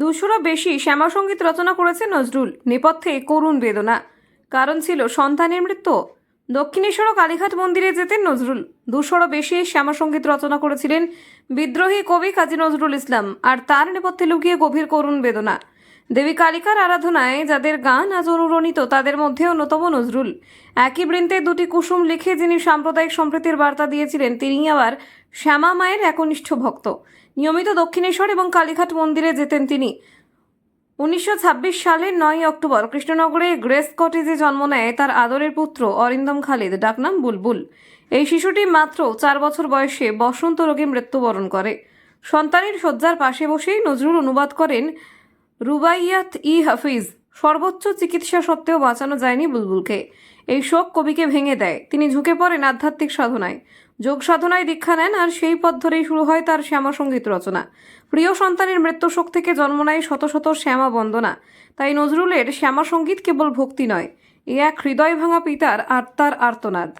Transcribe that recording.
200-ও বেশি শ্যামাসঙ্গীত রচনা করেছেন নজরুল। নেপথ্যে করুণ বেদনা, কারণ ছিল সন্তানের মৃত্যু। দক্ষিণেশ্বর ও কালীঘাট মন্দিরে যেতেন নজরুল। 200-ও বেশি শ্যামাসঙ্গীত রচনা করেছিলেন বিদ্রোহী কবি কাজী নজরুল ইসলাম, আর তার নেপথ্যে লুকিয়ে গভীর করুণ বেদনা। দেবী কালিকার আরাধনায় যাদের গান আজ অনুরণিত, তাদের মধ্যে অন্যতম নজরুল। একই বৃন্তে দুটি কুসুম লিখে যিনি সাম্প্রদায়িক সম্প্রীতির বার্তা দিয়েছিলেন, তিনি আবার শ্যামা মায়ের একনিষ্ঠ ভক্ত। নিয়মিত দক্ষিণেশ্বর এবং কালীঘাট মন্দিরে যেতেন তিনি। 1926 সালের 9 অক্টোবর কৃষ্ণনগরে গ্রেস কটেজে জন্ম নেয় তার আদরের পুত্র অরিন্দম খালিদ, ডাকনাম বুলবুল। এই শিশুটি মাত্র 4 বছর বয়সে বসন্ত রোগে মৃত্যুবরণ করে। সন্তানের শয্যার পাশে বসেই নজরুল অনুবাদ করেন রুবাইয়াত-ই-হাফিজ। সর্বোচ্চ চিকিৎসা সত্ত্বেও বাঁচানো যায়নি বুলবুলকে। এই শোক কবিকে ভেঙে দেয়। তিনি ঝুঁকে পড়েন আধ্যাত্মিক সাধনায়, যোগ সাধনায় দীক্ষা নেন, আর সেই পথ ধরেই শুরু হয় তার শ্যামাসঙ্গীত রচনা। প্রিয় সন্তানের মৃত্যু শোক থেকে জন্ম নেয় শত শত শ্যামা বন্দনা। তাই নজরুলের শ্যামাসঙ্গীত কেবল ভক্তি নয়, এ এক হৃদয় ভাঙা পিতার আত্মার আর্তনাদ।